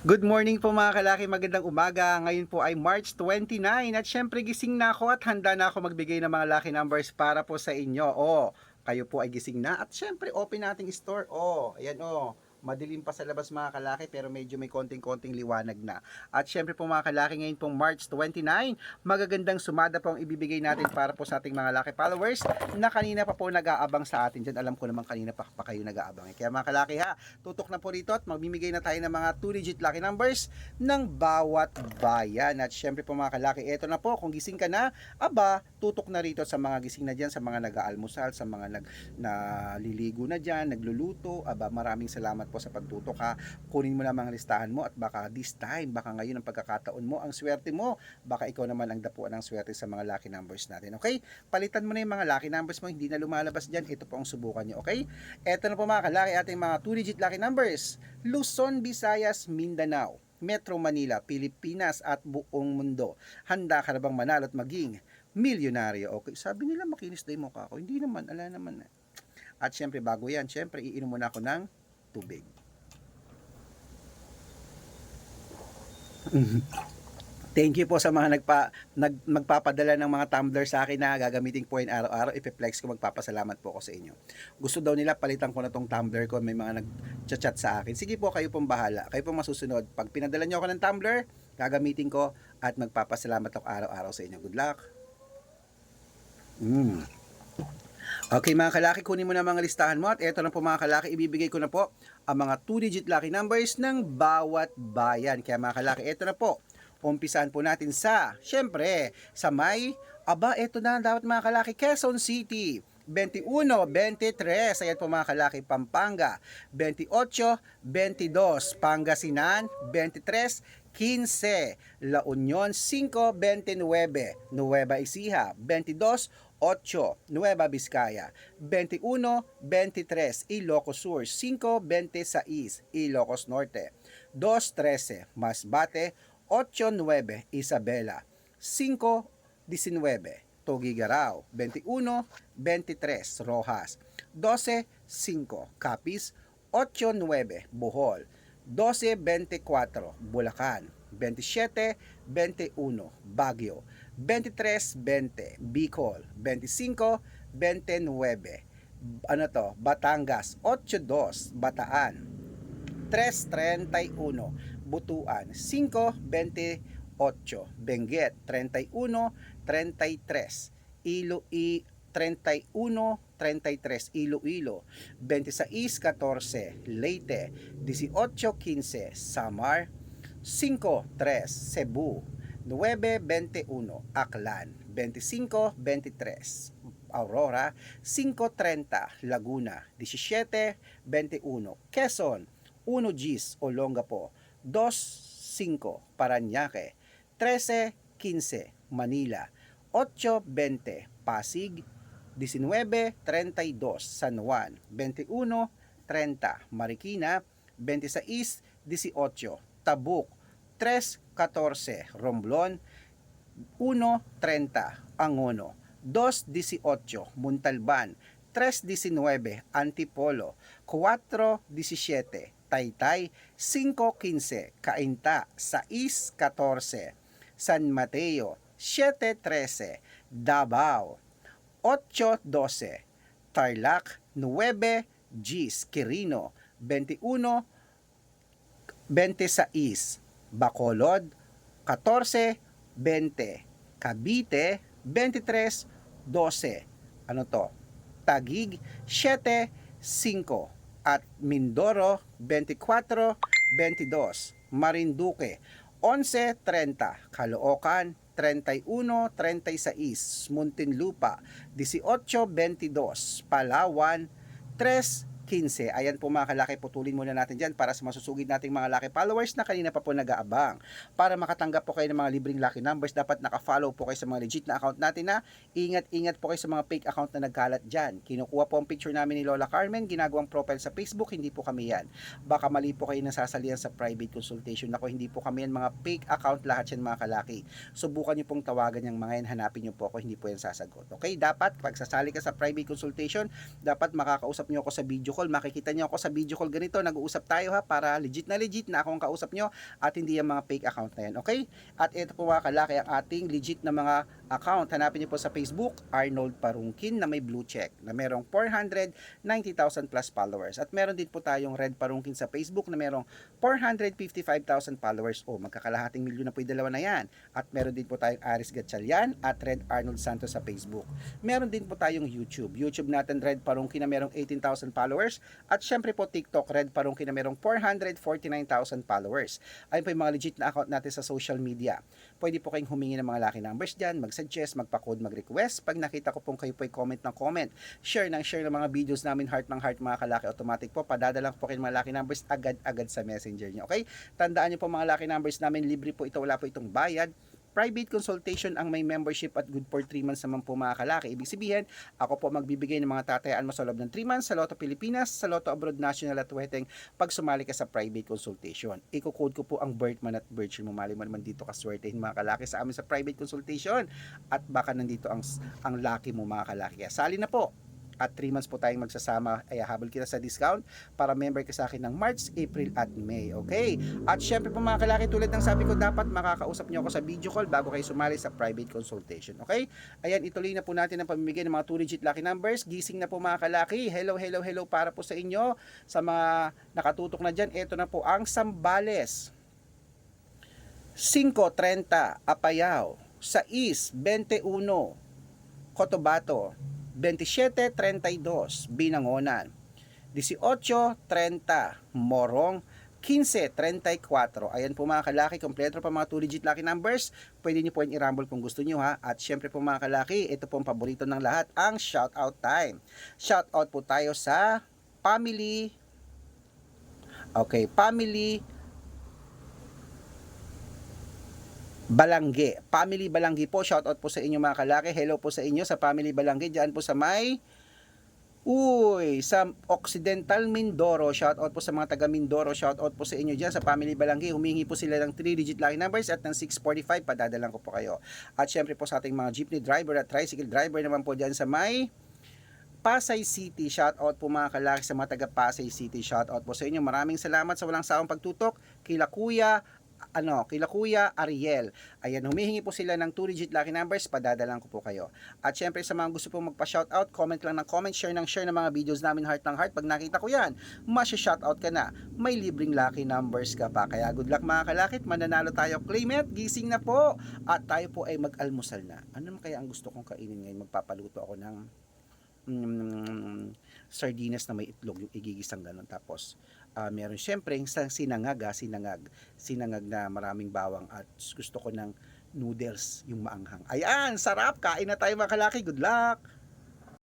Good morning po mga kalaki, magandang umaga. Ngayon po ay March 29 at syempre gising na ako at handa na ako magbigay ng mga lucky numbers para po sa inyo. Kayo po ay gising na at syempre open nating store. Ayan madilim pa sa labas mga kalaki pero medyo may konting-konting liwanag na. At syempre po mga kalaki, ngayon pong March 29, magagandang sumada po ang ibibigay natin para po sa ating mga lucky followers na kanina pa po nag-aabang sa atin dyan. Alam ko naman kanina pa kayo nag-aabang. Kaya mga kalaki ha, tutok na po rito at magbibigay na tayo ng mga 2-digit lucky numbers ng bawat bayan. At syempre po mga kalaki, eto na po, kung gising ka na, tutok na rito sa mga gising na dyan, sa mga nag-aalmusal, sa mga naliligo na dyan, nagluluto. Maraming salamat po sa pagtutok ha. Kunin mo lamang ang listahan mo at baka this time, baka ngayon ang pagkakataon mo, ang swerte mo, baka ikaw naman ang dapuan ng swerte sa mga lucky numbers natin. Okay? Palitan mo na yung mga lucky numbers mo, hindi na lumalabas dyan. Ito po ang subukan nyo. Okay? Eto na po mga kalaki, ating mga 2-digit lucky numbers. Luzon, Visayas, Mindanao, Metro Manila, Pilipinas at buong mundo. Handa ka na bang manalo at maging milyonaryo? Okay, sabi nila makinis daw yung mukha ko. Hindi naman, ala naman. At syempre bago yan, syempre iinom muna ako ng tubig. Thank you po sa mga magpapadala ng mga tumbler sa akin na gagamitin po yun araw-araw. Ipiplex ko, magpapasalamat po ako sa inyo. Gusto daw nila palitan ko na tong tumbler ko. May mga nag-chat sa akin. Sige po, kayo pong bahala. Kayo pong masusunod. Pag pinadala nyo ako ng tumbler, gagamitin ko at magpapasalamat ako araw-araw sa inyo. Good luck! Okay mga kalaki, kunin mo na mga listahan mo at eto na po mga kalaki, ibibigay ko na po ang mga 2-digit lucky numbers ng bawat bayan. Kaya mga kalaki, eto na po. Umpisahan po natin sa, syempre, sa may, eto na dapat mga kalaki, Quezon City. 21, 23, ayan po mga kalaki, Pampanga. 28, 22, Pangasinan. 23, 15, La Union 5, 29, Nueva Ecija 22, 8, Nueva Vizcaya 21, 23, Ilocos Sur 5, 26, Ilocos Norte 2, 13, Masbate 8, 9, Isabela 5, 19, Tugigaraw 21, 23, Rojas 12, 5, Capiz 8, 9, Bohol 12-24, Bulacan, 27-21, Baguio, 23-20, Bicol, 25-29, Batangas, 8-2, Bataan, 3-31, Butuan, 5-28, Benguet, 31-33, 31-33 Iloilo, 26-14 Leyte, 18-15 Samar, 5-3 Cebu, 9-21 Aklan, 25-23 Aurora, 5-30 Laguna, 17-21 Quezon, 1 Gis Olongapo, 2-5 Parañaque, 13-15 Manila, 8-20 Pasig, 19-32 San Juan, 21-30 Marikina, 26-18 Tabuk, 3-14 Romblon, 1-30 Angono, 2-18 Montalban, 3-19 Antipolo, 4-17 Taytay, 5-15 Cainta, 6-14 San Mateo, 7-13 Davao, 8-12 Tarlac, 9 Gis Quirino, 21-26 Bacolod, 14-20 Cavite, 23-12 Taguig, 7-5 at Mindoro, 24-22 Marinduque, 11-30 Caloocan, 31-36 Muntinlupa, 18-22 Palawan, 3-15. Ayan po mga kalaki, putulin muna natin dyan para sa masusugid nating mga lucky followers na kanina pa po nag-aabang. Para makatanggap po kayo ng mga libreng lucky numbers, dapat naka-follow po kayo sa mga legit na account natin na ingat-ingat po kayo sa mga fake account na nagkalat dyan. Kinukuha po ang picture namin ni Lola Carmen, ginagawang profile sa Facebook, hindi po kami yan. Baka mali po kayo nasasalihan sa private consultation. Ako, hindi po kami yan, mga fake account lahat yan mga kalaki. Subukan nyo pong tawagan yung mga yan, hanapin nyo po ako, hindi po yan sasagot. Okay, dapat pag sasali ka sa private consultation, dapat makakausap nyo ako sa video call, makikita nyo ako sa video call ganito, nag-uusap tayo ha, para legit na ako ang kausap nyo at hindi yung mga fake account na yan, okay? At ito po mga kalaki ang ating legit na mga account. Hanapin nyo po sa Facebook, Arnold Parungkin na may blue check, na merong 490,000 plus followers. At meron din po tayong Red Parungkin sa Facebook na merong 455,000 followers. O, magkakalahating milyon na po yung dalawa na yan. At meron din po tayong Aris Gatchalian at Red Arnold Santos sa Facebook. Meron din po tayong YouTube. YouTube natin Red Parungkin na merong 18,000 followers. At syempre po TikTok Red Parungkin na merong 449,000 followers. Ayun po yung mga legit na account natin sa social media. Pwede po kayong humingi ng mga lucky numbers dyan, mag-suggest, magpa-code, mag-request. Pag nakita ko pong kayo po ay comment ng comment, share ng mga videos namin, heart ng heart mga kalaki, automatic po, padadala ko po kayo mga lucky numbers agad-agad sa messenger nyo. Okay? Tandaan nyo po mga lucky numbers namin, libre po ito, wala po itong bayad. Private consultation ang may membership at good for 3 months naman po mga kalaki. Ibig sabihin, ako po magbibigay ng mga tatayaan mo sa loob ng 3 months sa Lotto Pilipinas, sa Lotto Abroad National at Weteng pag sumali ka sa private consultation. Iko-code ko po ang birth month at birth year mo. Mali mo naman dito kaswertehin mga kalaki sa amin sa private consultation at baka nandito ang lucky mo mga kalaki. Kaya sali na po. At 3 months po tayong magsasama, ay habol kita sa discount para member ka sa akin ng March, April at May. Okay? At syempre po mga kalaki, tulad ng sabi ko, dapat makakausap nyo ako sa video call bago kayo sumali sa private consultation. Okay? Ayan, ituloy na po natin ang pamimigay ng mga 2-digit lucky numbers. Gising na po mga kalaki. Hello para po sa inyo. Sa mga nakatutok na dyan, ito na po ang Sambales. 5:30 Apayao. 6:21 Cotabato. 27:32 Binangonan, 18:30 Morong, 15:34. Ayan po mga kalaki, kompleto pa mga 2-digit lucky numbers. Pwede niyo po yung i-rumble kung gusto niyo ha. At syempre po mga kalaki, ito po ang paborito ng lahat, ang shoutout time. Shoutout po tayo sa family. Okay, family Balangge. Family Balangge po. Shoutout po sa inyo mga kalaki. Hello po sa inyo sa Family Balangge. Diyan po sa may sa Occidental Mindoro. Shoutout po sa mga taga Mindoro. Shoutout po sa inyo diyan sa Family Balangge. Humingi po sila ng 3-digit lucky numbers at ng 645. Padadalan ko po kayo. At syempre po sa ating mga jeepney driver at tricycle driver naman po diyan sa may Pasay City. Shoutout po mga kalaki sa mga taga Pasay City. Shoutout po sa inyo. Maraming salamat sa walang sawang pagtutok. Kila Kuya Ariel. Ayan, humihingi po sila ng 2-digit lucky numbers, padadalan ko po kayo. At syempre sa mga gusto pong magpa-shoutout, comment lang ng comment, share ng mga videos namin heart ng heart. Pag nakita ko yan, masya-shoutout ka na. May libreng lucky numbers ka pa. Kaya good luck mga kalakit, mananalo tayo. Claim it, gising na po. At tayo po ay mag-almusal na. Ano naman kaya ang gusto kong kainin ngayon? Magpapaluto ako ng sardinas na may itlog, yung igigisang ganun. Tapos meron syempre sinangag na maraming bawang at gusto ko ng noodles yung maanghang. Ayan, sarap, kain na tayo mga kalaki, good luck.